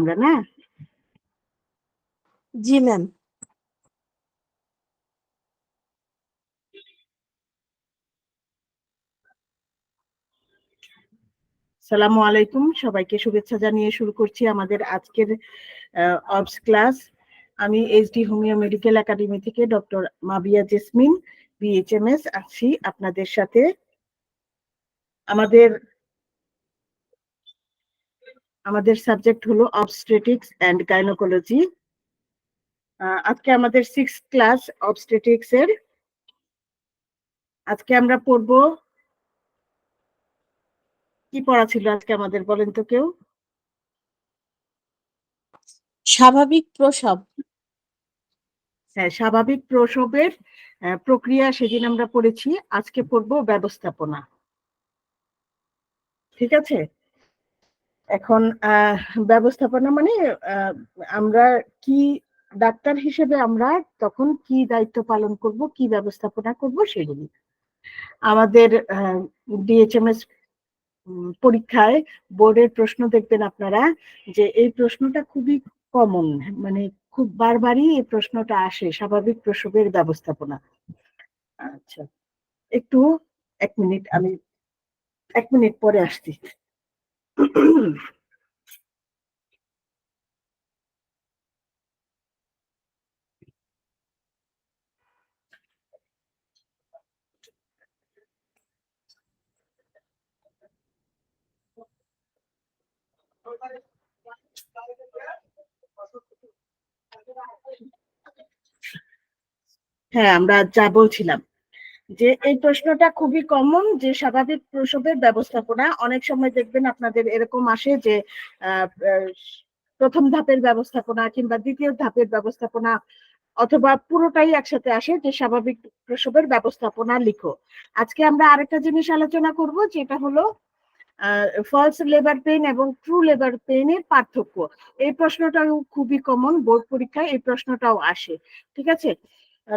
আমরা না? জি ম্যাম। আসসালামু আলাইকুম, সবাইকে শুভেচ্ছা জানিয়ে শুরু করছি আমাদের আজকের অবস ক্লাস। আমি এইচডি হোমিও মেডিকেল একাডেমি থেকে ডক্টর মাবিয়া জেসমিন, বিএইচএমএস আছি আপনাদের সাথে। আমাদের সাবজেক্ট হলো অবস্টেট্রিক্স অ্যান্ড গাইনোকোলজি। আজকে আমাদের 6th ক্লাস অবস্টেট্রিক্স এর। আজকে আমরা পড়ব, কি পড়া ছিল আজকে আমাদের, বলেন তো কেউ? স্বাভাবিক প্রসব। হ্যাঁ, স্বাভাবিক প্রসবের প্রক্রিয়া সেদিন আমরা পড়েছি। আজকে পড়ব ব্যবস্থাপনা। ঠিক আছে? এখন ব্যবস্থাপনা মানে আমরা কি, ডাক্তার হিসেবে আমরা তখন কি দায়িত্ব পালন করব, কি ব্যবস্থাপনা করব সেগুলি। আমাদের ডিএইচএমএস পরীক্ষায় বোর্ডের প্রশ্ন দেখবেন আপনারা যে এই প্রশ্নটা খুবই কমন, মানে খুব বারবারই এই প্রশ্নটা আসে, স্বাভাবিক প্রসবের ব্যবস্থাপনা। আচ্ছা, একটু 1 মিনিট, আমি 1 মিনিট পরে আসছি। হ্যাঁ, আমরা যা বলছিলাম যে এই প্রশ্নটা খুবই কমন, যে স্বাভাবিক প্রসবের ব্যবস্থাপনা। অনেক সময় দেখবেন আপনাদের এরকম আসে যে প্রথম ধাপের ব্যবস্থাপনা কিংবা দ্বিতীয় ধাপের ব্যবস্থাপনা, অথবা পুরোটাই একসাথে আসে যে স্বাভাবিক প্রসবের ব্যবস্থাপনা লিখো। আজকে আমরা আরেকটা জিনিস আলোচনা করব, যেটা হলো ফলস লেবার পেইন এবং ট্রু লেবার পেইনের পার্থক্য। এই প্রশ্নটাও খুবই কমন, বোর্ড পরীক্ষায় এই প্রশ্নটাও আসে। ঠিক আছে,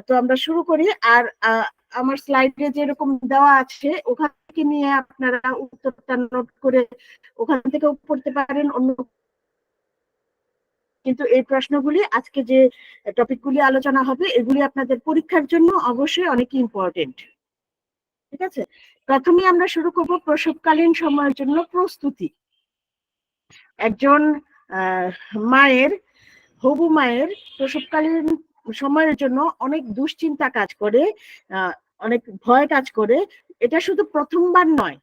তো আমরা শুরু করি। আর আমার স্লাইডে যেরকম দেওয়া আছে ওখান থেকে নিয়ে আপনারা উত্তরটা নোট করে ওখান থেকেও পড়তে পারেন অন্য। কিন্তু এই প্রশ্নগুলি, আজকে যে টপিকগুলি আলোচনা হবে, এগুলি আপনাদের পরীক্ষার জন্য অবশ্যই অনেক ইম্পর্টেন্ট। ঠিক আছে, প্রথমে আমরা শুরু করব প্রসবকালীন সময়ের জন্য প্রস্তুতি। একজন মায়ের, হবু মায়ের প্রসবকালীন সময়ের জন্য অনেক দুশ্চিন্তা কাজ করে, অনেক ভয় কাজ করে। এটা শুধু প্রথমবার নয়,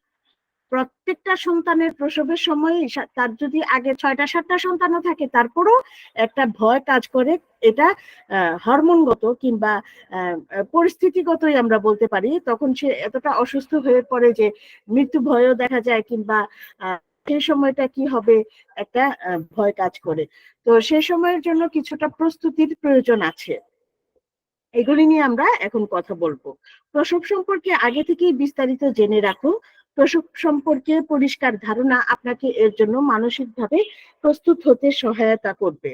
প্রত্যেকটা সন্তানের প্রসবের সময় তার যদি আগে 6টা 7টা সন্তানও থাকে তারপরও একটা ভয় কাজ করে। এটা হরমোনগত কিংবা পরিস্থিতিগতই আমরা বলতে পারি। তখন সে এতটা অসুস্থ হয়ে পড়ে যে মৃত্যু ভয়ও দেখা যায়, কিংবা সেই সময়টা কি হবে একটা ভয় কাজ করে। তো সেই সময়ের জন্য কিছুটা প্রস্তুতির প্রয়োজন আছে, এগুলি নিয়ে আমরা এখন কথা বলবো। প্রসব সম্পর্কে আগে থেকেই বিস্তারিত জেনে রাখুন। প্রসব সম্পর্কে পরিষ্কার ধারণা আপনাকে এর জন্য মানসিকভাবে প্রস্তুত হতে সহায়তা করবে।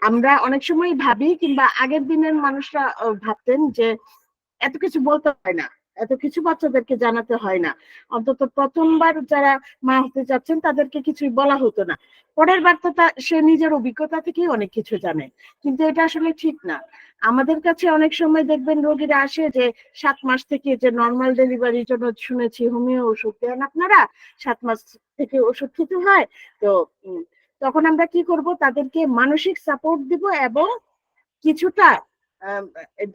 আমরা অনেক সময় ভাবি, কিংবা আগের দিনের মানুষরা ভাবতেন যে এত কিছু বলতে হয় না, এত কিছু বাচ্চাদেরকে জানাতে হয় না, অন্তত প্রথমবার যারা মা হতে যাচ্ছেন তাদেরকে কিছুই বলা হতো না, পরের বার তো সে নিজের অভিজ্ঞতা থেকেই অনেক কিছু জানে। কিন্তু এটা আসলে ঠিক না। আমাদের কাছে অনেক সময় দেখবেন রোগীরা আসে যে 7 মাস থেকে, যে নর্মাল ডেলিভারির জন্য শুনেছি হোমিও ওষুধ দেন আপনারা, 7 মাস থেকে ওষুধ খেতে হয়। তো তখন আমরা কি করব, তাদেরকে মানসিক সাপোর্ট দিব এবং কিছুটা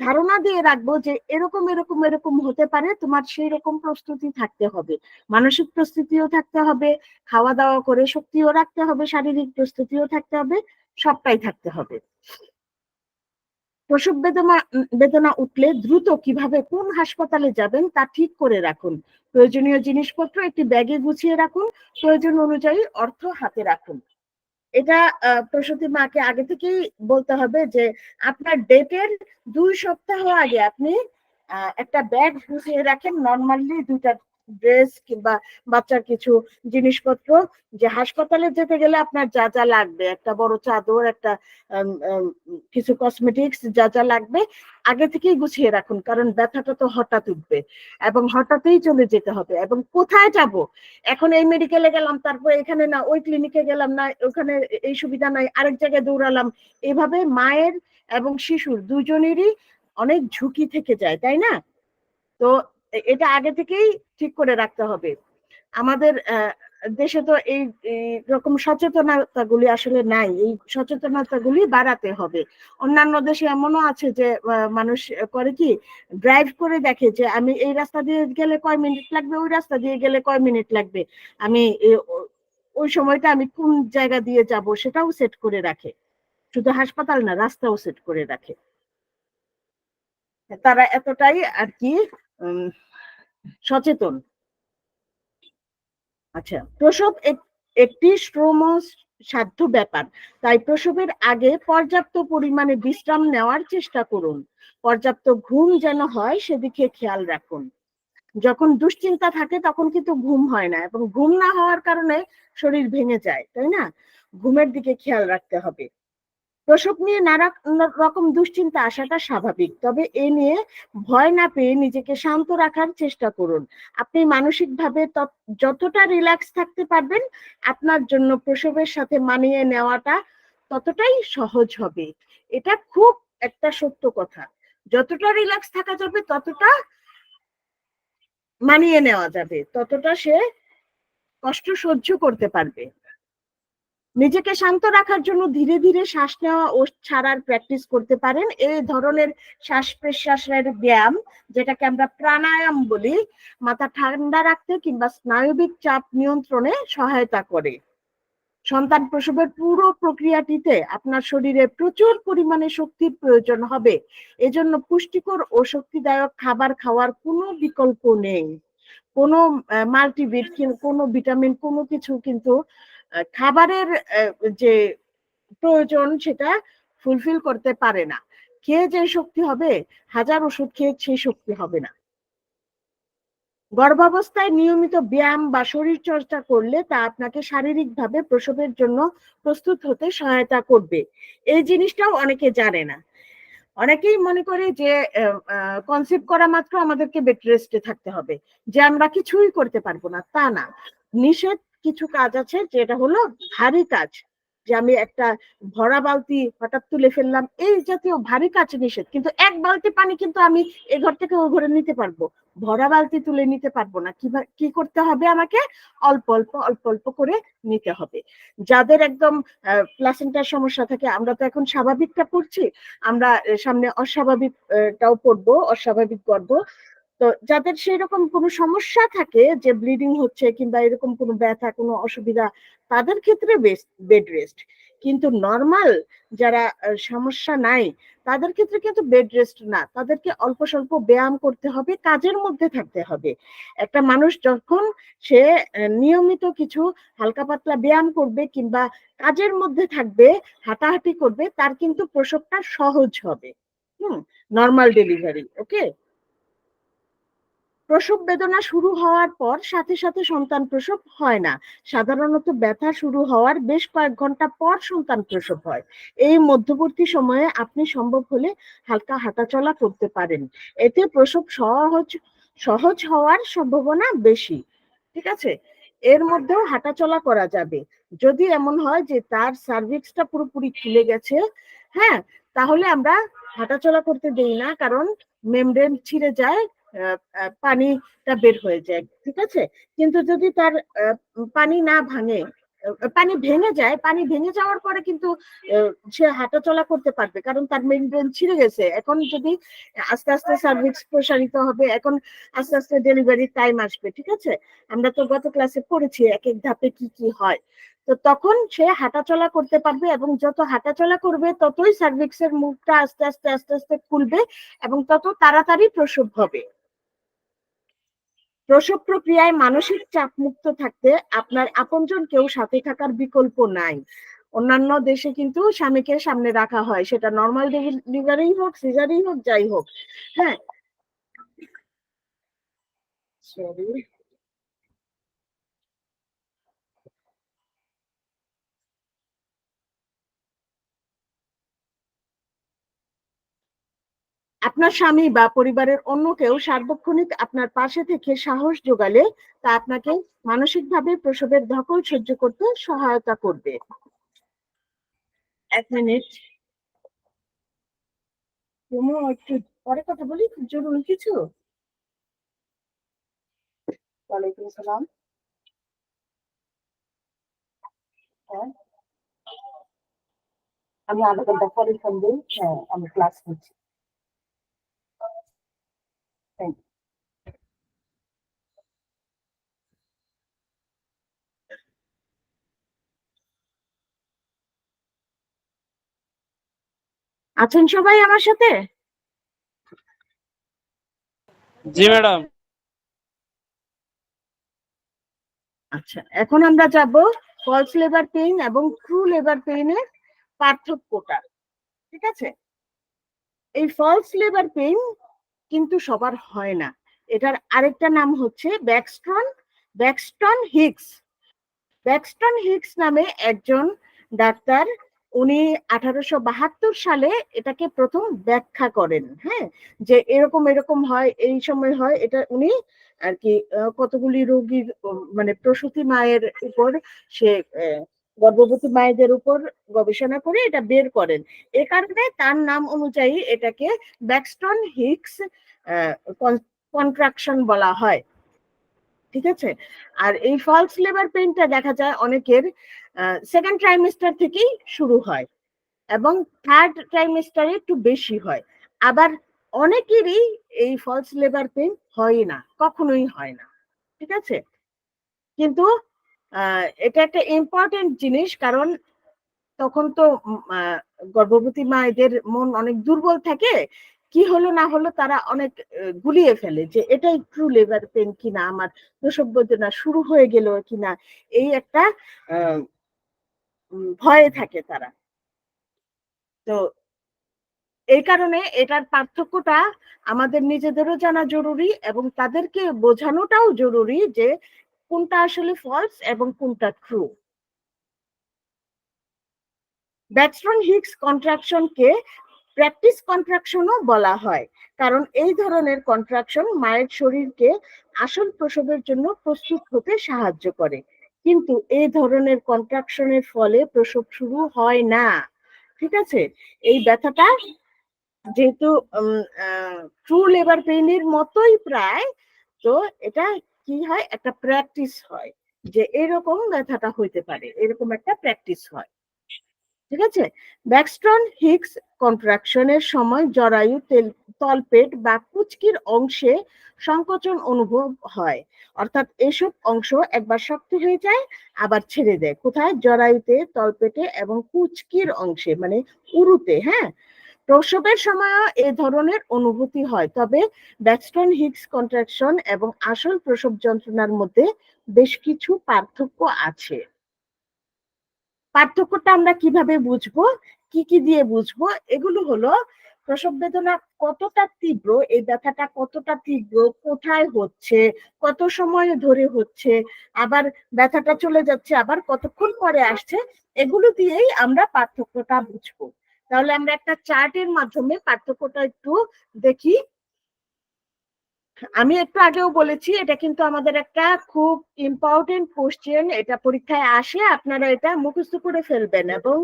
ধারণা দিয়ে রাখবো যে এরকম এরকম এরকম হতে পারে, তোমার সেই রকম প্রস্তুতি থাকতে হবে, মানসিক প্রস্তুতিও থাকতে হবে, খাওয়া দাওয়া করে শক্তিও রাখতে হবে, শারীরিক প্রস্তুতিও থাকতে হবে, সবটাই থাকতে হবে। প্রসব বেদনা উঠলে দ্রুত কিভাবে কোন হাসপাতালে যাবেন তা ঠিক করে রাখুন। প্রয়োজনীয় জিনিসপত্র একটি ব্যাগে গুছিয়ে রাখুন, প্রয়োজন অনুযায়ী অর্থ হাতে রাখুন। এটা প্রসূতি মাকে আগে থেকেই বলতে হবে যে আপনার ডেটের 2 সপ্তাহ আগে আপনি একটা ব্যাগ গুছিয়ে রাখেন, নর্মালি 2টা ড্রেস কিংবা বাচ্চার কিছু জিনিসপত্র, যে হাসপাতালে যেতে গেলে আপনার যা যা লাগবে, একটা বড় চাদর, একটা কিছু কসমেটিক্স, যা যা লাগবে আগে থেকেই গুছিয়ে রাখুন, কারণ ব্যথাটা তো হঠাৎ উঠবে এবং হঠাৎই চলে যেতে হবে। এবং কোথায় যাব, এখন এই মেডিকেলে গেলাম, তারপর এখানে না, ওই ক্লিনিকে গেলাম না, ওখানে এই সুবিধা নাই, আরেক জায়গায় দৌড়ালাম, এভাবে মায়ের এবং শিশুর দুজনেরই অনেক ঝুঁকি থেকে যায়, তাই না? তো এটা আগে থেকেই ঠিক করে রাখতে হবে। আমাদের দেশে তো এই রকম সচেতনতাগুলি আসলে নাই, এই সচেতনতাগুলি বাড়াতে হবে। অন্যান্য দেশে এমনও আছে যে মানুষ করে কি, ড্রাইভ করে দেখে যে আমি এই রাস্তা দিয়ে গেলে কয় মিনিট লাগবে, ওই রাস্তা দিয়ে গেলে কয় মিনিট লাগবে, আমি ওই সময়টা আমি কোন জায়গা দিয়ে যাব সেটাও সেট করে রাখে। শুধু হাসপাতাল না, রাস্তাও সেট করে রাখে। তারা এতটাই আর কি সচেতন। আচ্ছা, প্রসব একটি শ্রম সাধ্য ব্যাপার, তাই প্রসবের আগে পর্যাপ্ত পরিমাণে বিশ্রাম নেওয়ার চেষ্টা করুন। পর্যাপ্ত ঘুম যেন হয় সেদিকে খেয়াল রাখুন। যখন দুশ্চিন্তা থাকে তখন কিন্তু ঘুম হয় না, এবং ঘুম না হওয়ার কারণে শরীর ভেঙে যায়, তাই না? ঘুমের দিকে খেয়াল রাখতে হবে। প্রসব নিয়ে নানা রকম দুশ্চিন্তা আসাটা স্বাভাবিক, তবে এ নিয়ে ভয় না পেয়ে নিজেকে শান্ত রাখার চেষ্টা করুন। আপনি মানসিকভাবে যতটা রিল্যাক্স থাকতে পারবেন, আপনার জন্য প্রসবের সাথে মানিয়ে নেওয়াটা ততটাই সহজ হবে। এটা খুব একটা সত্য কথা। যতটা রিল্যাক্স থাকা যাবে, ততটা মানিয়ে নেওয়া যাবে, ততটা সে কষ্ট সহ্য করতে পারবে। নিজেকে শান্ত রাখার জন্য ধীরে ধীরে শ্বাস নেওয়া ও ছাড়ার প্র্যাকটিস করতে পারেন। এই ধরনের শ্বাস প্রশ্বাসের ব্যায়াম, যেটাকে আমরা প্রাণায়াম বলি, মাথা ঠান্ডা রাখতে কিংবা স্নায়বিক চাপ নিয়ন্ত্রণে সহায়তা করে। সন্তান প্রসবের পুরো প্রক্রিয়াটিতে আপনার শরীরে প্রচুর পরিমাণে শক্তির প্রয়োজন হবে। এজন্য পুষ্টিকর ও শক্তিদায়ক খাবার খাওয়ার কোনো বিকল্প নেই। কোনো মাল্টিভিটামিন, কোনো ভিটামিন, কোনো কিছু কিন্তু খাবারের যে প্রয়োজন সেটা ফুলফিল করতে পারে না। খেয়ে যে শক্তি হবে, হাজার ওষুধ খেয়ে সেই শক্তি হবে না। গর্ভাবস্থায় নিয়মিত ব্যায়াম বা শরীর চর্চা করলে তা আপনাকে শারীরিকভাবে প্রসবের জন্য প্রস্তুত হতে সহায়তা করবে। এই জিনিসটাও অনেকে জানে না। অনেকেই মনে করে যে কনসেপ্ট করা মাত্র আমাদেরকে বেড রেস্টে থাকতে হবে, যে আমরা কিছুই করতে পারবো না, তা না। নিষেধ কিছু কাজ আছে, যেটা হলো ভারী কাজ, যে আমি একটা ভরা বালতি হঠাৎ তুলে ফেললাম, এই জাতীয় ভারী কাজ নিষেধ। কিন্তু এক বালতি পানি কিন্তু আমি এ ঘর থেকে ওই ঘরে নিতে পারবো, ভরা বালতি তুলে নিতে পারবো না। কি করতে হবে, আমাকে অল্প অল্প অল্প অল্প করে নিতে হবে। যাদের একদম প্লাসেন্টার সমস্যা থাকে, আমরা তো এখন স্বাভাবিকটা পড়ছি, আমরা সামনে অস্বাভাবিকটাও পড়বো, অস্বাভাবিক গর্ভ। তো যাদের সেই রকম কোনো সমস্যা থাকে, যে ব্লিডিং হচ্ছে কিংবা এরকম কোনো ব্যথা, কোনো অসুবিধা, তাদের ক্ষেত্রে বেড রেস্ট। কিন্তু নর্মাল যারা সমস্যা নাই, তাদের ক্ষেত্রে কিন্তু বেড রেস্ট না, তাদেরকে অল্প স্বল্প ব্যায়াম করতে হবে, কাজের মধ্যে থাকতে হবে। একটা মানুষ যখন সে নিয়মিত কিছু হালকা পাতলা ব্যায়াম করবে কিংবা কাজের মধ্যে থাকবে, হাঁটাহাঁটি করবে, তার কিন্তু প্রসবটা সহজ হবে। Normal delivery. ওকে। প্রসব বেদনা শুরু হওয়ার পর সাথে সাথে সন্তান প্রসব হয় না। সাধারণত ব্যথা শুরু হওয়ার বেশ কয়েক ঘন্টা পর সন্তান প্রসব হয়। এই মধ্যবর্তী সময়ে আপনি সম্ভব হলে হালকা হাঁটাচলা করতে পারেন। এতে প্রসব সহজ সহজ হওয়ার সম্ভাবনা বেশি। ঠিক আছে? এর মধ্যেও হাঁটাচলা করা যাবে। যদি এমন হয় যে তার সার্ভিক্সটা পুরোপুরি খুলে গেছে, হ্যাঁ, তাহলে আমরা হাঁটাচলা করতে দেই না, কারণ মেমব্রেন ছিঁড়ে যায়, পানিটা বের হয়ে যায়। ঠিক আছে? কিন্তু যদি তার পানি না ভাঙে, পানি ভেঙে যায়, পানি ভেঙে যাওয়ার পরে কিন্তু সে হাঁটাচলা করতে পারবে, কারণ তার মেমব্রেন ছিঁড়ে গেছে। এখন যদি আস্তে আস্তে সার্ভিক্স প্রসারিত হবে, এখন আস্তে আস্তে ডেলিভারির টাইম আসবে। ঠিক আছে? আমরা তো গত ক্লাসে পড়েছি এক এক ধাপে কি কি হয়। তো তখন সে হাঁটাচলা করতে পারবে, এবং যত হাঁটাচলা করবে ততই সার্ভিক্সের মুখটা আস্তে আস্তে আস্তে আস্তে খুলবে, এবং তত তাড়াতাড়ি প্রসব হবে। প্রসব প্রক্রিয়ায় মানসিক চাপ মুক্ত থাকতে আপনার আপনজন কেউ সাথে থাকার বিকল্প নাই। অন্যান্য দেশে কিন্তু স্বামীকে সামনে রাখা হয়, সেটা নর্মাল ডেলিভারি হোক, সিজারই হোক, যাই হোক। হ্যাঁ, সরি। আপনার স্বামী বা পরিবারের অন্য কেউ সার্বক্ষণিক আপনার পাশে থেকে সাহস জোগালে তা আপনাকে মানসিকভাবে প্রসবের ধকল সহ্য করতে সহায়তা করবে। 1 মিনিট, তুমি একটু পরে কথা বলি, জরুরি কিছু। ওয়ালাইকুম সালাম। হ্যাঁ, আমি আধা ঘন্টা পরে ফোন দিই। হ্যাঁ, আমি ক্লাস করছি। Thank you. আছেন সবাই আমার সাথে? জি ম্যাডাম। আচ্ছা, এখন আমরা যাব ফলস লেবার পেইন এবং ট্রু লেবার পেইনের পার্থক্যটা। ঠিক আছে, এই ফলস লেবার পেইন কিন্তু সবার হয় না। এটার আরেকটা নাম হচ্ছে ব্যাক্সটন হিক্স। ব্যাক্সটন হিক্স নামে একজন ডাক্তার, উনি 1872 সালে এটাকে প্রথম ব্যাখ্যা করেন। হ্যাঁ, যে এরকম এরকম হয়, এই সময় হয়। এটা উনি আর কি কতগুলি রোগীর মানে প্রসূতি মায়ের উপর সে গর্ভবতী মায়েদের উপর গবেষণা করে এটা বের করেন। এ কারণে তার নাম অনুযায়ী এটাকে ব্যাক্সটন হিক্স কন্ট্রাকশন বলা হয়। ঠিক আছে, আর এই ফলস লেবার পেইনটা দেখা যায় অনেকের সেকেন্ড ট্রাইমেস্টার থেকেই শুরু হয় এবং থার্ড ট্রাইমেস্টারে একটু বেশি হয়। আবার অনেকেরই এই ফলস লেবার পেইন হয় না, কখনোই হয় না। ঠিক আছে, কিন্তু এটা একটা ইম্পর্টেন্ট জিনিস, কারণ তখন তো গর্ভবতী মায়েদের মন অনেক দুর্বল থাকে। কি হলো না হলো তারা অনেক গুলিয়ে ফেলে যে এটাই ট্রু লেবার পেন কিনা, আমার প্রসব বেদনা শুরু হয়ে গেল কিনা, এই একটা ভয়ে থাকে তারা। তো এই কারণে এটার পার্থক্যটা আমাদের নিজেদেরও জানা জরুরি এবং তাদেরকে বোঝানোটাও জরুরি যে কোনটা আসলে ফলস এবং কোনটা ট্রু। ব্যাক্সটন হিক্স কন্ট্রাকশনকে প্র্যাকটিস কন্ট্রাকশনও বলা হয়, কারণ এই ধরনের কন্ট্রাকশন মায়ের শরীরকে আসল প্রসবের জন্য প্রস্তুত হতে সাহায্য করে। কিন্তু এই ধরনের কন্ট্রাকশনের ফলে প্রসব শুরু হয় না। ঠিক আছে, এই ব্যথাটা যেহেতু ট্রু লেবার পেইনের মতোই প্রায়, তো এটা কি হয়, একটা প্র্যাকটিস হয় যে এরকম ব্যথাটা হইতে পারে, এরকম একটা প্র্যাকটিস হয়। ঠিক আছে, ব্যাক্সটন হিক্স কন্ট্রাকশনের সময় জরায়ু তলপেট বা কুচকির অংশে সংকোচন অনুভব হয়। অর্থাৎ এসব অংশ একবার শক্ত হয়ে যায় আবার ছেড়ে দেয়। কোথায়? জরায়ুতে, তলপেটে এবং কুচকির অংশে, মানে উরুতে। হ্যাঁ, প্রসবের সময়ও এ ধরনের অনুভূতি হয়, তবে ব্যাক্সটন হিক্স কন্ট্রাকশন এবং আসল প্রসব যন্ত্রণার মধ্যে বেশ কিছু পার্থক্য আছে। পার্থক্যটা আমরা কিভাবে বুঝবো, কি কি দিয়ে বুঝবো? এগুলো হলো, প্রসব বেদনা কতটা তীব্র, এই ব্যথাটা কতটা তীব্র, কোথায় হচ্ছে, কত সময় ধরে হচ্ছে, আবার ব্যথাটা চলে যাচ্ছে আবার কতক্ষণ পরে আসছে, এগুলো দিয়েই আমরা পার্থক্যটা বুঝবো। তাহলে আমরা একটা চার্টের মাধ্যমে পার্থক্যটা একটু দেখি। আমি একটু আগেও বলেছি, এটা কিন্তু আমাদের একটা খুব ইম্পর্টেন্ট কোশ্চেন, এটা পরীক্ষায় আসে, আপনারা এটা মুখস্থ করে ফেলবেন এবং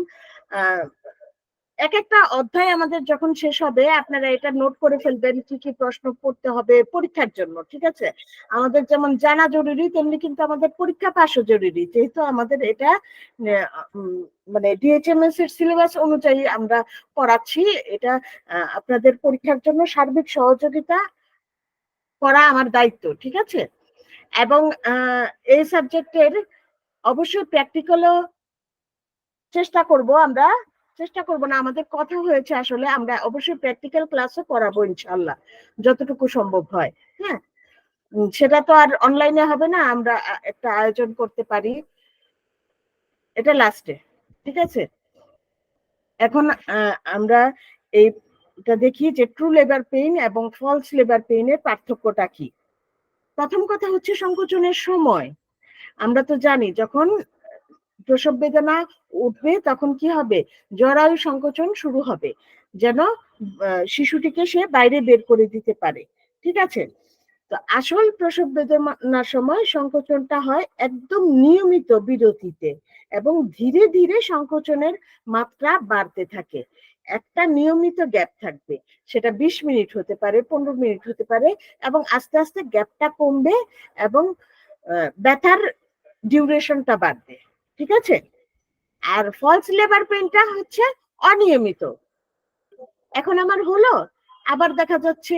এক একটা অধ্যায় আমাদের যখন শেষ হবে আপনারা এটা নোট করে ফেলবেন কি কি প্রশ্ন পড়তে হবে পরীক্ষার জন্য। ঠিক আছে, আমাদের যেমন জানা জরুরি তেমনি কিন্তু আমাদের পরীক্ষা পাসও জরুরি, যেহেতু আমাদের এটা মানে ডিএচএমএস এর সিলেবাস অনুযায়ী আমরা পড়াচ্ছি। এটা আপনাদের পরীক্ষার জন্য সার্বিক সহযোগিতা করা আমার দায়িত্ব। ঠিক আছে, এবং এই সাবজেক্টের অবশ্যই প্র্যাকটিক্যালও চেষ্টা করব আমরা, চেষ্টা করব না, আমাদের কথা হয়েছে আসলে আমরা অবশ্যই প্র্যাকটিক্যাল ক্লাসও করাবো ইনশাআল্লাহ যতটুকু সম্ভব হয়। হ্যাঁ, সেটা তো আর অনলাইনে হবে না, আমরা একটা আয়োজন করতে পারি, এটা লাস্টে। ঠিক আছে, এখন আমরা এইটা দেখি যে ট্রু লেবার পেইন এবং ফলস লেবার পেইনের পার্থক্যটা কি। প্রথম কথা হচ্ছে সংকোচনের সময়। আমরা তো জানি যখন প্রসব বেদনা উঠবে তখন কি হবে, জরায়ু সংকোচন শুরু হবে, যেন শিশুটিকে সে বাইরে বের করে দিতে পারে। ঠিক আছে? তো আসল প্রসব বেদনার সময় সংকোচনটা হয় একদম নিয়মিত বিরতিতে এবং ধীরে ধীরে সংকোচনের মাত্রা বাড়তে থাকে। একটা নিয়মিত গ্যাপ থাকবে, সেটা 20 মিনিট হতে পারে, 15 মিনিট হতে পারে, এবং আস্তে আস্তে গ্যাপটা কমবে এবং ব্যথার ডিউরেশনটা বাড়বে। ঠিক আছে? আর ফলস লেবার পেইনটা হচ্ছে অনিয়মিত। এখন আমার হলো, আবার দেখা যাচ্ছে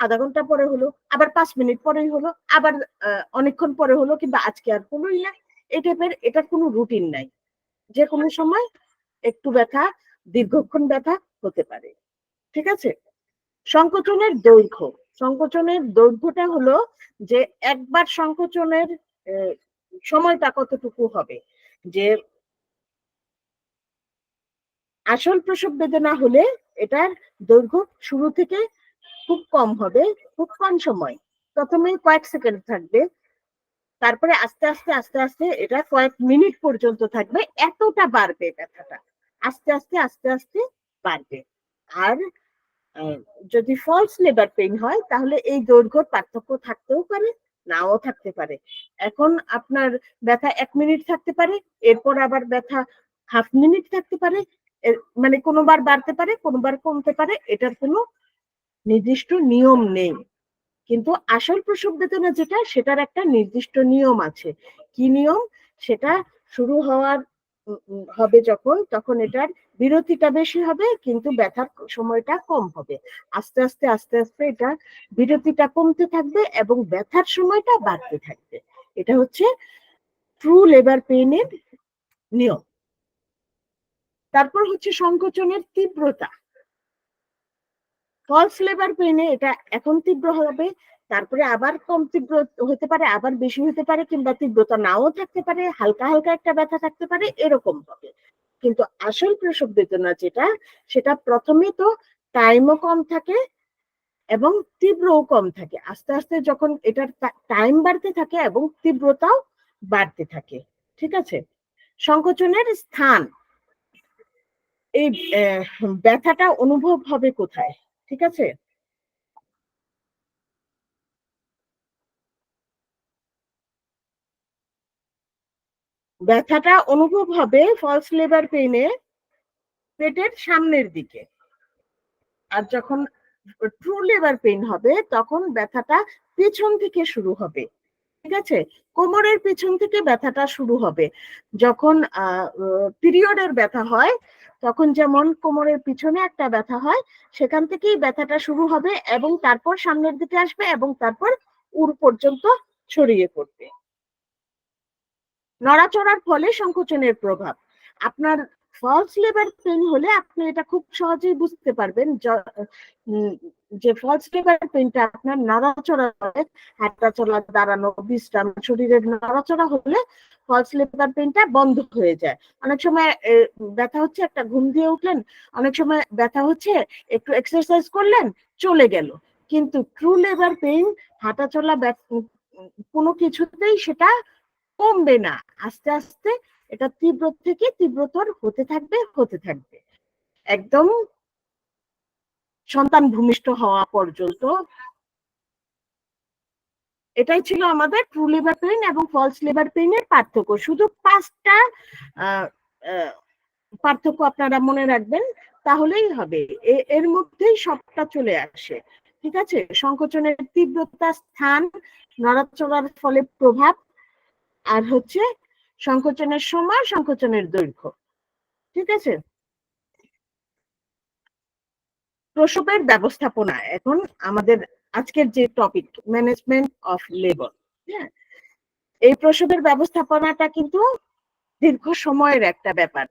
আধা ঘন্টা পরে হলো, আবার 5 মিনিট পরেই হলো, আবার অনেকক্ষণ পরে হলো, কিন্তু আজকে আর হলোই না। এই টাইপের, এটা কোনো রুটিন নাই। যে কোনো সময় একটু ব্যথা, দীর্ঘক্ষণ ব্যথা হতে পারে। ঠিক আছে? সংকোচনের দৈর্ঘ্য, সংকোচনের দৈর্ঘ্যটা হলো যে একবার সংকোচনের সময়টা কতটুকু হবে। যে আসল প্রসব বেদনা হলে এটার দৈর্ঘ্য শুরু থেকে খুব কম হবে, খুব কম সময়, প্রথমে কয়েক সেকেন্ড থাকবে, তারপরে আস্তে আস্তে আস্তে আস্তে এটা কয়েক মিনিট পর্যন্ত থাকবে, এতটা বাড়বে ব্যথাটা, আস্তে আস্তে আস্তে আস্তে বাড়বে। আর যদি ফলস লেবার পেইন হয় তাহলে এই দৈর্ঘ্যর পার্থক্য থাকতেও পারে, নাও থাকতে পারে। এখন আপনার ব্যথা 1 মিনিট থাকতে পারে, এরপর আবার ব্যথা হাফ মিনিট থাকতে পারে, মানে কোনোবার বাড়তে পারে, কোনোবার কমতে পারে, এটার কোনো নির্দিষ্ট নিয়ম নেই। কিন্তু আসল প্রসব বেদনা যেটা, সেটার একটা নির্দিষ্ট নিয়ম আছে। কি নিয়ম? সেটা শুরু হওয়ার হবে যখন, তখন এটার বিরতিটা বেশি হবে কিন্তু ব্যথার সময়টা কম হবে। আস্তে আস্তে আস্তে আস্তে এটা বিরতিটা কমতে থাকবে এবং ব্যথার সময়টা বাড়তে থাকবে। এটা হচ্ছে ট্রু লেবার পেইনের নিয়ম। তারপর হচ্ছে সংকোচনের তীব্রতা। ফলস লেবার পেইনে এটা এখন তীব্র হবে, তারপরে আবার কম তীব্র হতে পারে, আবার বেশি হতে পারে, কিংবা তীব্রতা নাও থাকতে পারে, হালকা হালকা একটা ব্যথা থাকতে পারে, এরকম হবে। কিন্তু আসল প্রসব বেদনা যেটা, সেটা প্রথমে তো টাইমও কম থাকে এবং তীব্রও কম থাকে। আস্তে আস্তে যখন এটার টাইম বাড়তে থাকে এবং তীব্রতাও বাড়তে থাকে। ঠিক আছে? সংকোচনের স্থান, এই ব্যথাটা অনুভব হবে কোথায়? ঠিক আছে? ব্যথাটা অনুভব হবে ফলস লেবার পেইনে পেটের সামনের দিকে। আর যখন ট্রু লেবার পেইন হবে তখন ব্যথাটা পেছন থেকে শুরু হবে। ঠিক আছে? কোমরের পেছন থেকে ব্যথাটা শুরু হবে। যখন পিরিয়ডের ব্যথা হয় তখন যেমন কোমরের পিছনে একটা ব্যথা হয়, সেখান থেকেই ব্যথাটা শুরু হবে এবং তারপর সামনের দিকে আসবে এবং তারপর উড় পর্যন্ত ছড়িয়ে পড়বে। নড়াচড়ার ফলে সংকোচনের প্রভাব। আপনার ফলস লেবার পেইন হলে আপনি এটা খুব সহজেই বুঝতে পারবেন যে ফলস লেবার পেইনটা আপনার নড়াচড়া হলে, হাঁটা চলা, দাঁড়ানো, বিশ্রাম, শরীরের নড়াচড়া হলে ফলস লেবার পেইনটা বন্ধ হয়ে যায়। অনেক সময় ব্যথা হচ্ছে, একটা ঘুম দিয়ে উঠলেন, অনেক সময় ব্যথা হচ্ছে, একটু এক্সারসাইজ করলেন, চলে গেল। কিন্তু ট্রু লেবার পেইন, হাঁটা চলা, কোনো কিছুতেই সেটা কমবে না। আস্তে আস্তে এটা তীব্র থেকে তীব্রতর হতে থাকবে, হতে থাকবে, একদম সন্তান ভূমিষ্ঠ হওয়া পর্যন্ত। এটাই ছিল আমাদের ট্রু লেবার পেইন এবং ফলস লেবার পেইনের পার্থক্য। শুধু 5টা পার্থক্য আপনারা মনে রাখবেন, তাহলেই হবে। এর মধ্যেই সবটা চলে আসে। ঠিক আছে? সংকোচনের তীব্রতা, স্থান, নড়াচড়ার ফলে প্রভাব, আর হচ্ছে সংকোচনের সময়, সংকোচনের দৈর্ঘ্য। ঠিক আছে? প্রসবের ব্যবস্থাপনা এখন আমাদের আজকের যে টপিক, ম্যানেজমেন্ট অফ লেবার। হ্যাঁ, এই প্রসবের ব্যবস্থাপনাটা কিন্তু দীর্ঘ সময়ের একটা ব্যাপার।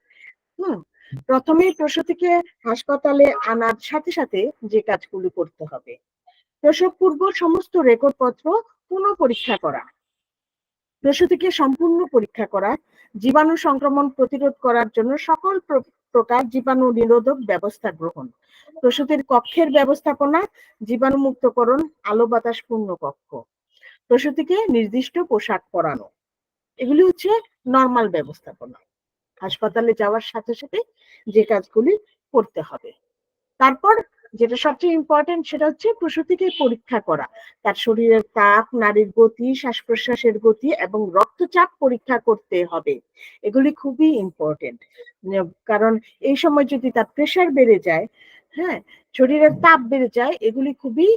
প্রথমে প্রসূতিকে হাসপাতালে আনার সাথে সাথে যে কাজগুলি করতে হবে: প্রসব পূর্ব সমস্ত রেকর্ডপত্র পুনঃ পরীক্ষা করা, প্রসূতিকে সম্পূর্ণ পরীক্ষা করা, জীবাণু সংক্রমণ প্রতিরোধ করার জন্য সকল প্রকার জীবাণু নিরোধক ব্যবস্থা গ্রহণ, প্রসূতির কক্ষের ব্যবস্থাপনা, জীবাণুমুক্তকরণ, আলো বাতাস পূর্ণ কক্ষ, প্রসূতিকে নির্দিষ্ট পোশাক পরানো। এগুলি হচ্ছে নর্মাল ব্যবস্থাপনা, হাসপাতালে যাওয়ার সাথে সাথে যে কাজগুলি করতে হবে। তারপর যেটা সবচেয়ে ইম্পর্টেন্ট সেটা হচ্ছে প্রসূতিকে পরীক্ষা করা, তার শরীরের তাপ, নাড়ির গতি, শ্বাস প্রশ্বাসের গতি এবং রক্তচাপ পরীক্ষা করতে হবে। এগুলি খুবই ইম্পর্টেন্ট, কারণ এই সময় যদি তার প্রেশার বেড়ে যায়, হ্যাঁ, শরীরের তাপ বেড়ে যায়, এগুলি খুবই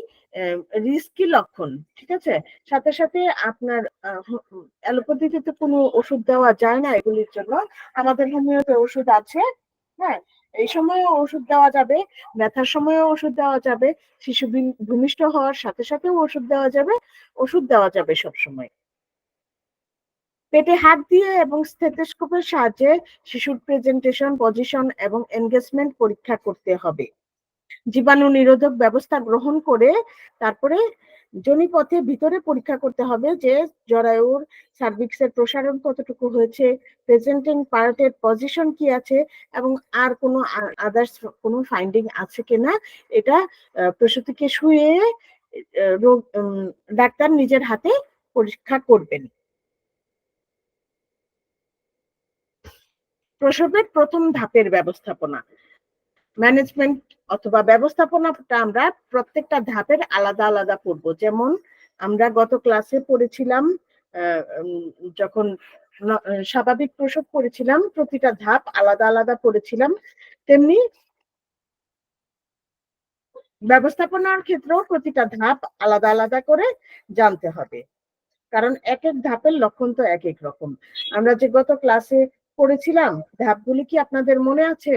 রিস্কি লক্ষণ। ঠিক আছে, সাথে সাথে আপনার অ্যালোপ্যাথিতে তো কোনো ওষুধ দেওয়া যায় না এগুলির জন্য, আমাদের হোমিওতে ওষুধ আছে। হ্যাঁ, এই সময়ও ওষুধ দেওয়া যাবে, ব্যথার সময়ও ওষুধ দেওয়া যাবে, শিশু ভূমিষ্ঠ হওয়ার সাথে সাথেও ওষুধ দেওয়া যাবে, ওষুধ দেওয়া যাবে সব সময়। পেটে হাত দিয়ে এবং স্টেথোস্কোপের সাহায্যে শিশুর প্রেজেন্টেশন, পজিশন এবং এনগেজমেন্ট পরীক্ষা করতে হবে। জীবাণু নিরোধক ব্যবস্থা গ্রহণ করে তারপরে যোনিপথে ভিতরে পরীক্ষা করতে হবে যে জরায়ুর সার্ভিক্সের প্রসারণ কতটুকু হয়েছে, প্রেজেন্টিং পার্টের পজিশন কি আছে এবং আর কোনো আদার্স কোনো ফাইন্ডিং আছে কিনা। এটা প্রসূতিকে শুয়ে ডাক্তার নিজের হাতে পরীক্ষা করবেন। প্রসবের প্রথম ধাপের ব্যবস্থাপনা, ম্যানেজমেন্ট অথবা ব্যবস্থাপনাটা আমরা প্রত্যেকটা ধাপের আলাদা আলাদা পড়ব। যেমন আমরা গত ক্লাসে পড়েছিলাম, যখন স্বাভাবিক প্রসব পড়েছিলাম, প্রতিটা ধাপ আলাদা আলাদা পড়েছিলাম, তেমনি ব্যবস্থাপনার ক্ষেত্রেও প্রতিটা ধাপ আলাদা আলাদা করে জানতে হবে, কারণ এক এক ধাপের লক্ষণ তো এক এক রকম। আমরা যে গত ক্লাসে পড়েছিলাম, ধাপগুলি কি আপনাদের মনে আছে?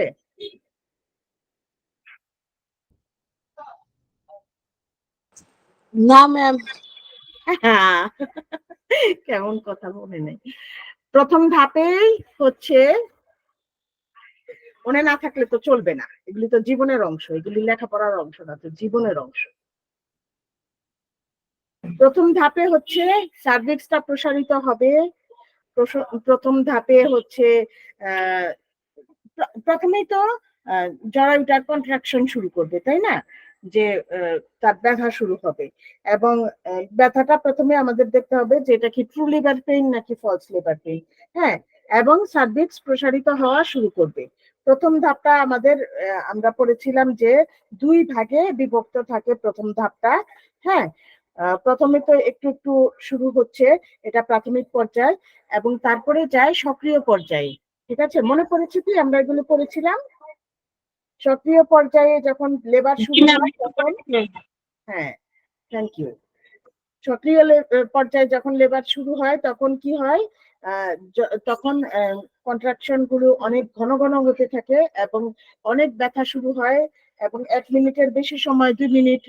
না ম্যাম। কেমন কথা, মনে নেই। প্রথম ধাপেই হচ্ছে, মনে না থাকলে তো চলবে না, এগুলি তো জীবনের অংশ, এগুলি লেখাপড়ার অংশ না, তো জীবনের অংশ। প্রথম ধাপে হচ্ছে সার্ভিক্সটা প্রসারিত হবে। প্রথম ধাপে হচ্ছে প্রথমেই তো জরায়ুটার কন্ট্রাকশন শুরু করবে, তাই না, যে তার ব্যথা শুরু হবে, এবং ব্যথাটা প্রথমে আমাদের দেখতে হবে যে এটা কি ট্রু লেবার পেইন নাকি ফলস লেবার পেইন। হ্যাঁ, এবং সার্ভিক্স প্রসারিত হওয়া শুরু করবে। প্রথম ধাপটা আমাদের আমরা পড়েছিলাম যে 2 ভাগে বিভক্ত থাকে প্রথম ধাপটা। হ্যাঁ, প্রথমে তো একটু একটু শুরু হচ্ছে, এটা প্রাথমিক পর্যায়, এবং তারপরে যায় সক্রিয় পর্যায়ে। ঠিক আছে, মনে পড়েছে কি আমরা এগুলো পড়েছিলাম? সক্রিয় পর্যায়ে যখন লেবার শুরু হয় তখন, হ্যাঁ, থ্যাংক ইউ, সক্রিয় পর্যায়ে যখন লেবার শুরু হয় তখন কি হয়, তখন কন্ট্রাকশন গুলো অনেক ঘন ঘন হতে থাকে এবং অনেক ব্যথা শুরু হয়, এবং 1 মিনিটের বেশি সময়, 2 মিনিট,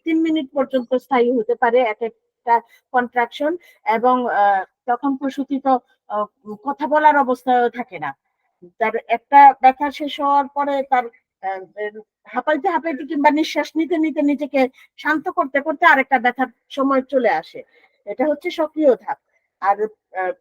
3 মিনিট পর্যন্ত স্থায়ী হতে পারে এক একটা কন্ট্রাকশন। এবং তখন প্রসূতি তো কথা বলার অবস্থায় থাকে না, তার একটা ব্যথা শেষ হওয়ার পরে তার হাঁপাইতে হাঁপাইতে কিংবা নিঃশ্বাস নিতে নিতে নিজেকে শান্ত করতে করতে আরেকটা ব্যথার সময় চলে আসে। এটা হচ্ছে সক্রিয় ধাপ। আর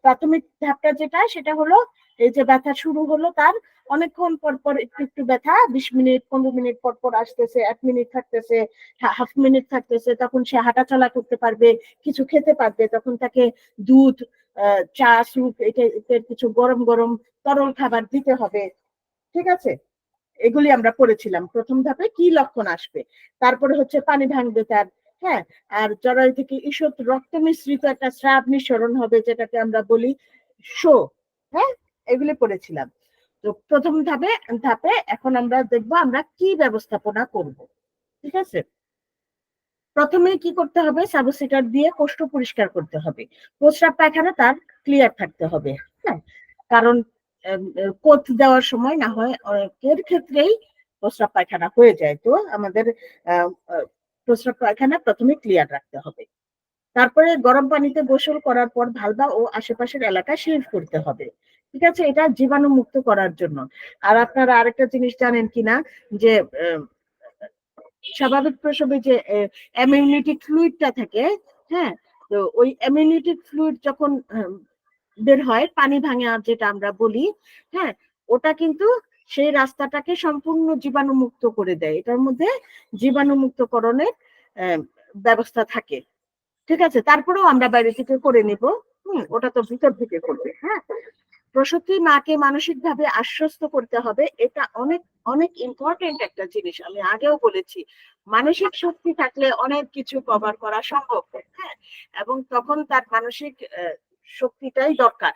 প্রাথমিক ধাপটা যেটা, সেটা হলো এই যে ব্যথা শুরু হলো, তার অনেকক্ষণ পর পর একটু একটু ব্যথা, 20 মিনিট 15 মিনিট পর পর আসতেছে, 1 মিনিট থাকতেছে, হাফ মিনিট থাকতেছে, তখন সে হাঁটাচলা করতে পারবে, কিছু খেতে পারবে, তখন তাকে দুধ, চা, স্যুপ, এটা কিছু গরম গরম তরল খাবার দিতে হবে। ঠিক আছে, এগুলি আমরা পড়েছিলাম প্রথম ধাপে কি লক্ষণ আসবে। তারপরে হচ্ছে পানি ভাঙবে তার, হ্যাঁ, আর জরায়ু থেকে ঈষৎ রক্ত মিশ্রিত একটা স্রাব নিঃসরণ হবে, যেটাকে আমরা বলি শো। হ্যাঁ, এগুলি পড়েছিলাম। তো প্রথম ধাপে ধাপে এখন আমরা দেখবো আমরা কি ব্যবস্থাপনা করব। ঠিক আছে, প্রথমে কি করতে হবে, সাবসিটার দিয়ে কোষ্ঠ পরিষ্কার করতে হবে, প্রস্রাব পায়খানা তার ক্লিয়ার থাকতে হবে। হ্যাঁ, কারণ কোট দেওয়ার সময় না হয় অনেকের ক্ষেত্রেই প্রস্রাব পায়খানা হয়ে যায়, তো আমাদের প্রস্রাব পায়খানা প্রথমে ক্লিয়ার রাখতে হবে। তারপরে গরম পানিতে গোসল করার পর ভালবা ও আশেপাশের এলাকা শেভ করতে হবে। ঠিক আছে, এটা জীবাণু মুক্ত করার জন্য। আর আপনারা আরেকটা জিনিস জানেন কিনা, যে স্বাভাবিক প্রসবে যে ইমিউনিটি ফ্লুইডটা থাকে, হ্যাঁ, তো ওই ইমিউনিটি ফ্লুইড যখন বের হয়, পানি ভাঙা যেটা আমরা বলি, হ্যাঁ, ওটা কিন্তু সেই রাস্তাটাকে সম্পূর্ণ জীবাণু মুক্ত করে দেয়, এটার মধ্যে জীবাণু মুক্তকরণের ব্যবস্থা থাকে। ঠিক আছে, তারপরেও আমরা বাইরে থেকে করে নিব, ওটা তো ভিতর থেকে করবে। হ্যাঁ, প্রসূতি মাকে মানসিকভাবে আশ্বস্ত করতে হবে, এটা অনেক অনেক ইম্পর্টেন্ট একটা জিনিস। আমি আগেও বলেছি, মানসিক শক্তি থাকলে অনেক কিছু কভার করা সম্ভব। হ্যাঁ, এবং তখন তার মানসিক শক্তিটাই দরকার।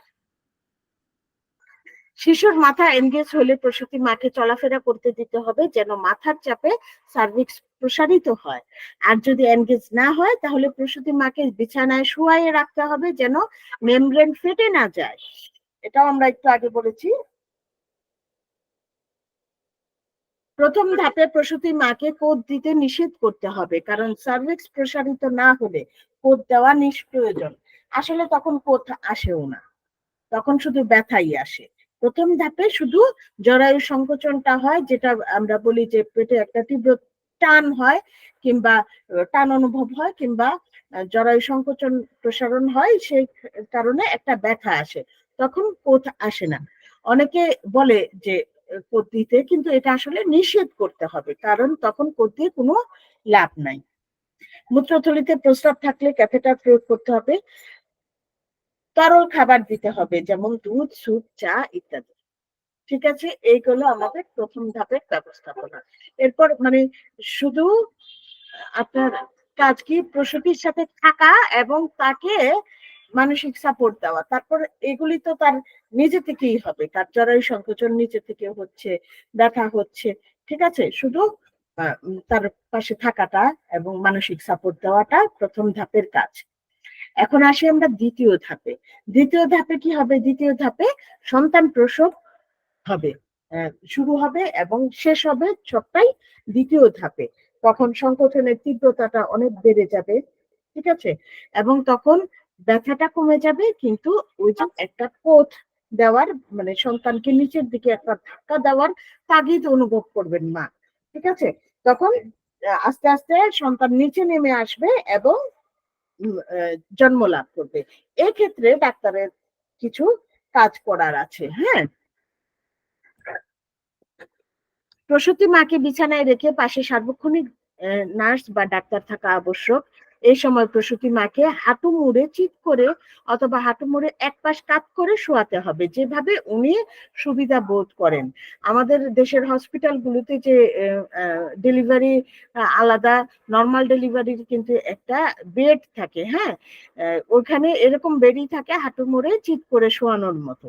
শিশুর মাথা এনগেজ হলে প্রসূতি মাকে চলাফেরা করতে দিতে হবে যেন মাথার চাপে সার্ভিক্স প্রসারিত হয়। আর যদি এনগেজ না হয় তাহলে প্রসূতি মাকে বিছানায় শুয়াইয়ে রাখতে হবে যেন মেমব্রেন ফেটে না যায়। এটাও আমরা একটু আগে বলেছি। প্রথম ধাপে প্রসূতি মাকে কোদ দিতে নিষেধ করতে হবে, কারণ সার্ভিক্স প্রসারিত না হলে কোদ দেওয়া নিষ্প্রয়োজন। আসলে তখন কোদ আসেও না, তখন শুধু ব্যথাই আসে। প্রথম ধাপে শুধু জরায়ু সংকোচনটা হয়, যেটা আমরা বলি যে পেটে একটা তীব্র টান হয় কিংবা টান অনুভব হয় কিংবা জরায়ু সংকোচন প্রসারণ হয়, সেই কারণে একটা ব্যথা আসে, তখন কোদ আসে না। অনেকে বলে যে কোদ দিতে, কিন্তু এটা আসলে নিষেধ করতে হবে, কারণ তখন কোদ দিয়ে কোনো লাভ নাই। মূত্রথলিতে প্রস্রাব থাকলে ক্যাথেটার প্রয়োগ করতে হবে। তরল খাবার দিতে হবে, যেমন দুধ, স্যুপ, চা ইত্যাদি। ঠিক আছে, এইগুলো আমাদের প্রথম ধাপের ব্যবস্থাপনা। এরপর মানে শুধু আপনার কাজ কি, প্রসূতির সাথে থাকা এবং তাকে মানসিক সাপোর্ট দেওয়া। তারপর এগুলি তো তার নিজে থেকেই হবে, তার জরায়ু সংকোচন নিজে থেকে হচ্ছে, ব্যথা হচ্ছে, ঠিক আছে, শুধু তার পাশে থাকাটা এবং মানসিক সাপোর্ট দেওয়াটা প্রথম ধাপের কাজ। এখন আসি আমরা দ্বিতীয় ধাপে। দ্বিতীয় ধাপে কি হবে? দ্বিতীয় ধাপে সন্তান প্রসব হবে, শুরু হবে এবং শেষ হবে সবটাই দ্বিতীয় ধাপে। তখন সংকোচনের তীব্রতাটা অনেক বেড়ে যাবে, ঠিক আছে, এবং তখন ব্যথাটা কমে যাবে, কিন্তু ওই যে একটা কোথ দেওয়ার মানে সন্তানকে নিচের দিকে একটা ধাক্কা দেওয়ার তাগিদ অনুভব করবেন মা, ঠিক আছে। তখন আস্তে আস্তে সন্তান নিচে নেমে আসবে এবং জন্ম লাভ করবে। এক্ষেত্রে ডাক্তারের কিছু কাজ করার আছে। হ্যাঁ, প্রসূতি মাকে বিছানায় রেখে পাশে সার্বক্ষণিক নার্স বা ডাক্তার থাকা আবশ্যক। এই সময় প্রসূতি মাকে হাঁটু মুড়ে চিৎ করে অথবা হাঁটু মুড়ে এক পাশ কাত করে শোয়াতে হবে, যেভাবে উনি সুবিধা বোধ করেন। আমাদের দেশের হসপিটালগুলোতে যে ডেলিভারি আলাদা, নর্মাল ডেলিভারির কিন্তু একটা বেড থাকে। হ্যাঁ, ওখানে এরকম বেডই থাকে হাঁটু মুড়ে চিৎ করে শোয়ানোর মতো।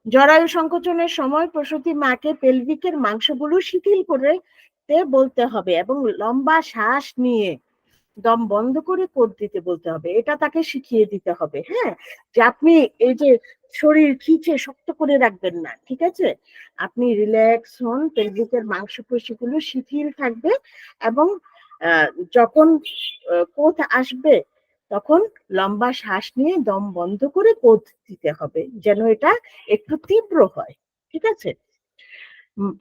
জরায়ু সংকোচনের সময় প্রসূতি মাকে পেলভিকের মাংসগুলো শিথিল করতে বলতে হবে এবং লম্বা শ্বাস নিয়ে দম বন্ধ করে কোদ দিতে বলতে হবে। এটা তাকে শিখিয়ে দিতে হবে। হ্যাঁ, যে আপনি এই যে শরীর খিচে শক্ত করে রাখবেন না, ঠিক আছে, আপনি রিল্যাক্স হন, পেলভিকের মাংসপেশিগুলো শিথিল থাকবে এবং যখন কোদ আসবে তখন লম্বা শ্বাস নিয়ে দম বন্ধ করে কোদ দিতে হবে, যেন এটা একটু তীব্র হয়, ঠিক আছে।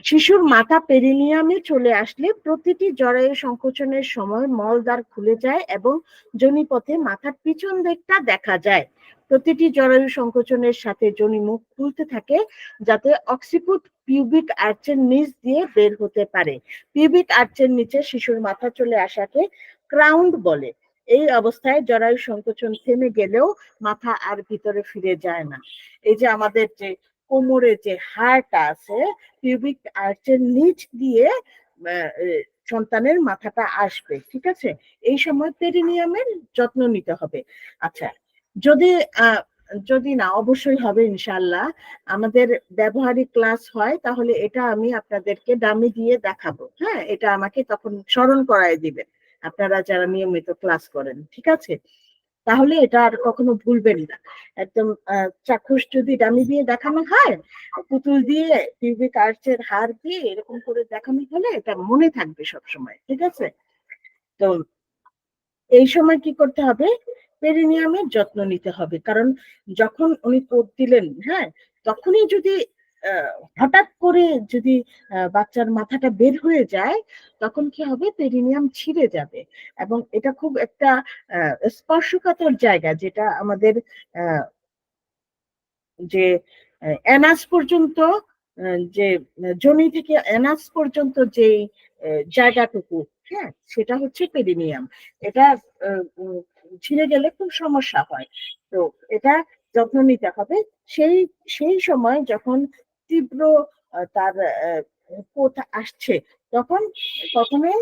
শিশুর মাথা পেরিনিয়ামে চলে আসলে প্রতিটি জরায়ু সংকোচনের সময় মলদ্বার খুলে যায় এবং যোনিপথে মাথার পিছন দিকটা দেখা যায়। প্রতিটি জরায়ু সংকোচনের সাথে যোনি মুখ খুলতে থাকে যাতে অক্সিপুট পিউবিক আর্চের নিচ দিয়ে বের হতে পারে। পিউবিক আর্চের নিচে শিশুর মাথা চলে আসাকে ক্রাউন বলে। এই অবস্থায় জরায়ু সংকোচন থেমে গেলেও মাথা আর ভিতরে ফিরে যায় না। এই যে আমাদের যে কোমরে যে হাড়টা আছে, পিউবিক আর্চের নিচ দিয়ে সন্তানের মাথাটা আসবে, ঠিক আছে। এই সময় পেরিনিয়ামের যত্ন নিতে হবে। আচ্ছা, যদি যদি না, অবশ্যই হবে ইনশাআল্লাহ, আমাদের ব্যবহারিক ক্লাস হয় তাহলে এটা আমি আপনাদেরকে ডামি দিয়ে দেখাবো। হ্যাঁ, এটা আমাকে তখন স্মরণ করায় দিবেন আপনারা যারা নিয়মিত ক্লাস করেন, ঠিক আছে। তাহলে এটা আর কখনো ভুলবেন না। একদম চাক্ষুষ যদি ডামি দিয়ে দেখানো হয়, পুতুল দিয়ে পিউবিক আর্চের হাড় দিয়ে এরকম করে দেখানো হলে এটা মনে থাকবে সব সময়, ঠিক আছে। তো এই সময় কি করতে হবে? পেরিনিয়ামের যত্ন নিতে হবে, কারণ যখন উনি কোদ দিলেন, হ্যাঁ, তখনই যদি হঠাৎ করে যদি বাচ্চার মাথাটা বের হয়ে যায়, তখন কি হবে? পেরিনিয়াম ছিঁড়ে যাবে এবং এটা খুব একটা স্পর্শকাতর জায়গা, যেটা আমাদের যে অ্যানাস পর্যন্ত, যে যোনি থেকে অ্যানাস পর্যন্ত যে জায়গাটুকু, হ্যাঁ, সেটা হচ্ছে পেরিনিয়াম। এটা ছিঁড়ে গেলে খুব সমস্যা হয়। তো এটা যত্ন নিতে হবে। সেই সেই সময় যখন তীব্র তার পোত আসছে, তখন কখনোই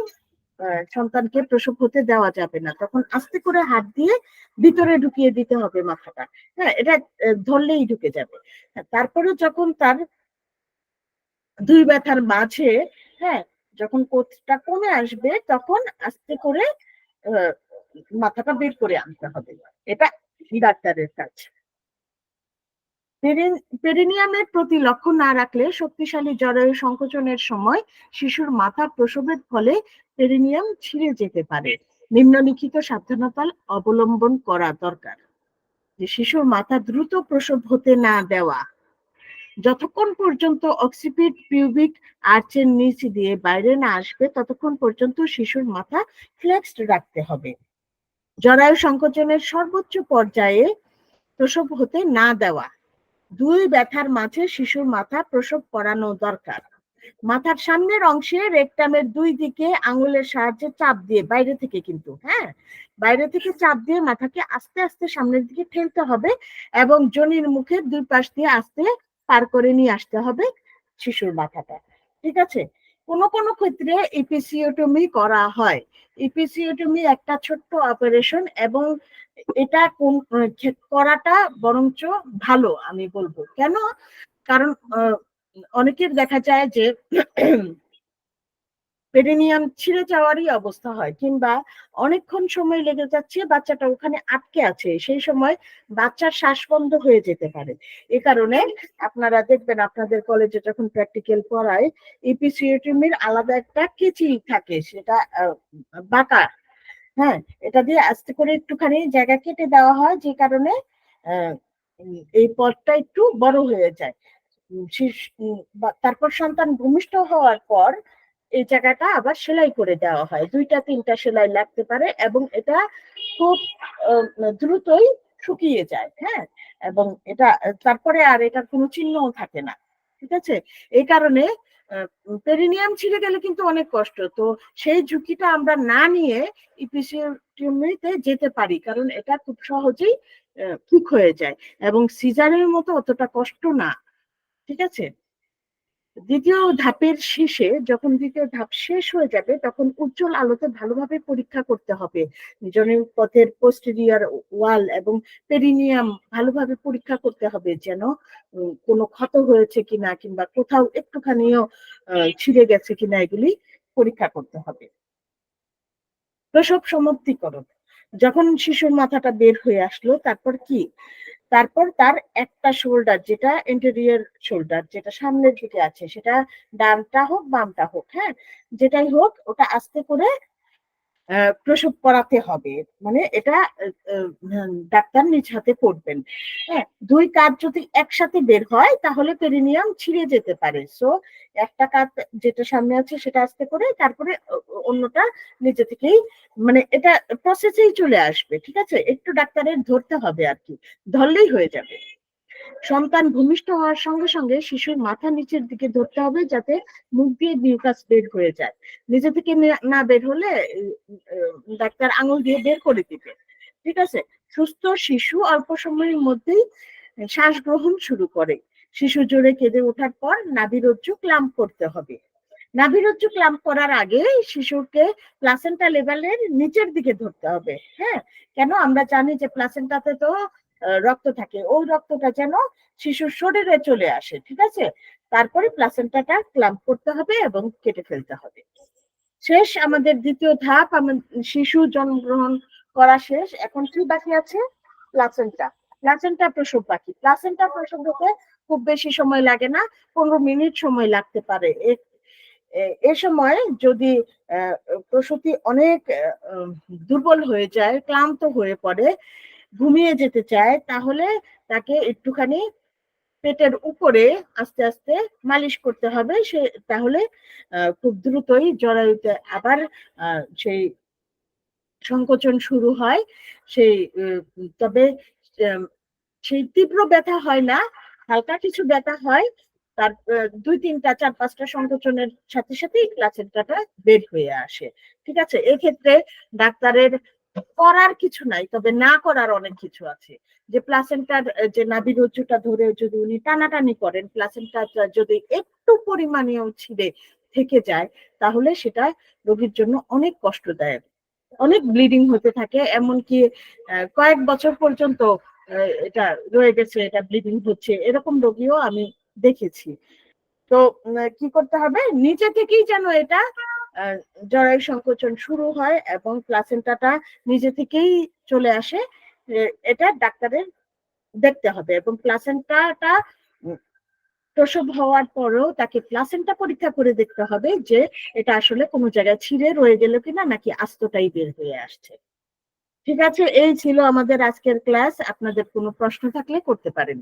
সন্তানকে প্রসব হতে দেওয়া যাবে না। তখন আস্তে করে হাত দিয়ে ভিতরে ঢুকিয়ে দিতে হবে মাথাটা। হ্যাঁ, এটা ধরলেই ঢুকে যাবে। তারপরে যখন তার দুই ব্যথার মাঝে, হ্যাঁ, যখন কোথটা কমে আসবে তখন আস্তে করে আহ, মাথাটা বের করে আনতে হবে। এটা ডাক্তারের কাজ। পেরিনিয়ামের প্রতি লক্ষ্য না রাখলে শক্তিশালী জরায়ু সংকোচনের সময় শিশুর মাথা প্রসবের ফলে পেরিনিয়াম ছিঁড়ে যেতে পারে। নিম্নলিখিত সাবধানতা অবলম্বন করা দরকার। যে শিশুর মাথা দ্রুত প্রসব হতে না দেওয়া, যতক্ষণ পর্যন্ত অক্সিপিট পিউবিক আর্চের নিচ দিয়ে বাইরে না আসবে ততক্ষণ পর্যন্ত শিশুর মাথা ফ্লেক্সড রাখতে হবে। জরায়ু সংকোচনের সর্বোচ্চ পর্যায়ে প্রসব হতে না দেওয়া, দুই ব্যথার মাঝে শিশুর মাথা প্রসব করানো দরকার। মাথার সামনের অংশে রেকটামের দুই দিকে আঙুলের সাহায্যে চাপ দিয়ে, বাইরে থেকে কিন্তু, হ্যাঁ, বাইরে থেকে চাপ দিয়ে মাথাকে আস্তে আস্তে সামনের দিকে ঠেলতে হবে এবং যোনির মুখের দুই পাশ দিয়ে আস্তে পার করে নিয়ে আসতে হবে শিশুর মাথাটা। ঠিক আছে? কোনো কোনো ক্ষেত্রে ইপিসিওটমি করা হয়। ইপিসিওটমি একটা ছোট্ট অপারেশন এবং এটা করাটা বরঞ্চ ভালো আমি বলবো। কেন? কারণ অনেকের দেখা যায় যে পেরিনিয়াম ছিঁড়ে যাওয়ারই অবস্থা হয়, কিংবা অনেকক্ষণ সময় লেগে যাচ্ছে, বাচ্চাটা ওখানে আটকে আছে, সেই সময় বাচ্চার শ্বাস বন্ধ হয়ে যেতে পারে। এ কারণে আপনারা দেখবেন আপনাদের কলেজে যখন প্র্যাকটিক্যাল পড়ায়, ইপিসিওটমির আলাদা একটা কেচি থাকে, সেটা বাঁকা, হ্যাঁ, এটা দিয়ে আস্তে করে একটুখানি জায়গা কেটে দেওয়া হয়, যে কারণে আহ, এই পথটা একটু বড় হয়ে যায়। তারপর সন্তান ভূমিষ্ঠ হওয়ার পর এই জায়গাটা আবার সেলাই করে দেওয়া হয়, দুইটা তিনটা সেলাই লাগতে পারে এবং এটা খুব দ্রুতই শুকিয়ে যায়। হ্যাঁ, এবং এটা তারপরে আর এটার কোনো চিহ্নও থাকে না। ঠিক আছে? এই কারণে পেরিনিয়াম ছিঁড়ে গেলে কিন্তু অনেক কষ্ট, তো সেই ঝুঁকিটা আমরা না নিয়ে ইপিসিওটমিতে যেতে পারি, কারণ এটা খুব সহজেই ঠিক হয়ে যায় এবং সিজারের মতো অতটা কষ্ট না। ঠিক আছে? দ্বিতীয় ধাপের শেষে, যখন দ্বিতীয় ধাপ শেষ হয়ে যাবে তখন উজ্জ্বল আলোতে ভালোভাবে পরীক্ষা করতে হবে জনির পথের পোস্টেরিয়র ওয়াল এবং পেরিনিয়াম ভালোভাবে পরীক্ষা করতে হবে, যেন কোনো ক্ষত হয়েছে কিনা কিংবা কোথাও একটুখানিও ছিঁড়ে গেছে কিনা, এগুলি পরীক্ষা করতে হবে। প্রসব সমাপ্তিকরণ, যখন শিশুর মাথাটা বের হয়ে আসলো তারপর কি? তারপর তার একটা শোল্ডার, যেটা এন্টেরিয়র শোল্ডার, যেটা সামনের দিকে আছে, সেটা ডানটা হোক বামটা হোক, হ্যাঁ, যেটাই হোক, ওটা আস্তে করে প্রসব করাতে হবে। মানে এটা ডাক্তার নিজ হাতে করবেন। হ্যাঁ, দুই কাজ যদি একসাথে বের হয় তাহলে পেরিনিয়াম ছিঁড়ে যেতে পারে। সো একটা কাজ যেটা সামনে আছে সেটা আস্তে করে, তারপরে অন্যটা নিজে থেকেই, মানে এটা প্রসেসেই চলে আসবে। ঠিক আছে? একটু ডাক্তারের ধরতে হবে আর কি, ধরলেই হয়ে যাবে। সন্তান ভূমিষ্ঠ হওয়ার সঙ্গে সঙ্গে শিশুর মাথা নিচের দিকে ধরতে হবে যাতে মুখ দিয়ে মিউকাস বের হয়ে যায়। নিজে থেকে না বের হলে ডাক্তার আঙুল দিয়ে বের করে দিবে। ঠিক আছে? সুস্থ শিশু অল্প সময়ের মধ্যেই শ্বাস গ্রহণ শুরু করে। শিশু জোরে কেঁদে ওঠার পর নাভিরজ্জু ক্লাম্প করতে হবে। নাভিরজ্জু ক্লাম্প করার আগে শিশুকে প্লাসেন্টা লেভেলের নিচের দিকে ধরতে হবে। হ্যাঁ, কেন? আমরা জানি যে প্লাসেন্টাতে তো রক্ত থাকে, ওই রক্তটা যেন শিশুর শরীরে চলে আসে। ঠিক আছে? তারপরে প্লাসেন্টাটা ক্লাম্প করতে হবে এবং কেটে ফেলতে হবে। শেষ আমাদের দ্বিতীয় ধাপ, শিশু জন্মগ্রহণ করা শেষ। এখন কি বাকি আছে? প্লাসেন্টা। প্লাসেন্টা প্রসব বাকি। প্লাসেন্টা প্রসব হতে খুব বেশি সময় লাগে না, 15 মিনিট সময় লাগতে পারে। এ সময় যদি প্রসূতি অনেক দুর্বল হয়ে যায়, ক্লান্ত হয়ে পড়ে, ঘুমিয়ে যেতে চায়, তাহলে তাকে একটুখানি পেটের উপরে আস্তে আস্তে মালিশ করতে হবে। সে তাহলে খুব দ্রুতই জরায়ুতে আবার সেই সংকোচন শুরু হয়। সেই তবে সেই তীব্র ব্যথা হয় না, হালকা কিছু ব্যথা হয়। তার 2-3টা 4-5টা সংকোচনের সাথে সাথেই প্লাসেন্টাটা বের হয়ে আসে। ঠিক আছে? এক্ষেত্রে ডাক্তারের করার কিছু নাই, তবে না করার অনেক কিছু আছে। যে প্লাসেন্টার যে নাভি রজ্জুটা ধরে যদি উনি টানাটানি করেন, প্লাসেন্টা যদি একটু পরিমাণেও ছিঁড়ে থেকে যায়, তাহলে সেটা রোগীর জন্য অনেক কষ্টদায়ক, অনেক ব্লিডিং হতে থাকে, এমনকি কয়েক বছর পর্যন্ত এটা রয়ে গেছে, এটা ব্লিডিং হচ্ছে, এরকম রোগীও আমি দেখেছি। তো কি করতে হবে, নিচে থেকেই যেন এটা জরায়ু সংকোচন শুরু হয় এবং প্লাসেন্টাটা নিজে থেকেই চলে আসে, এটা ডাক্তারের দেখতে হবে। এবং প্লাসেন্টাটা প্রসব হওয়ার পরেও তাকে প্লাসেন্টা পরীক্ষা করে দেখতে হবে যে এটা আসলে কোনো জায়গায় ছিঁড়ে রয়ে গেল কিনা, নাকি আস্তটাই বের হয়ে আসছে। ঠিক আছে, এই ছিল আমাদের আজকের ক্লাস। আপনাদের কোনো প্রশ্ন থাকলে করতে পারেন।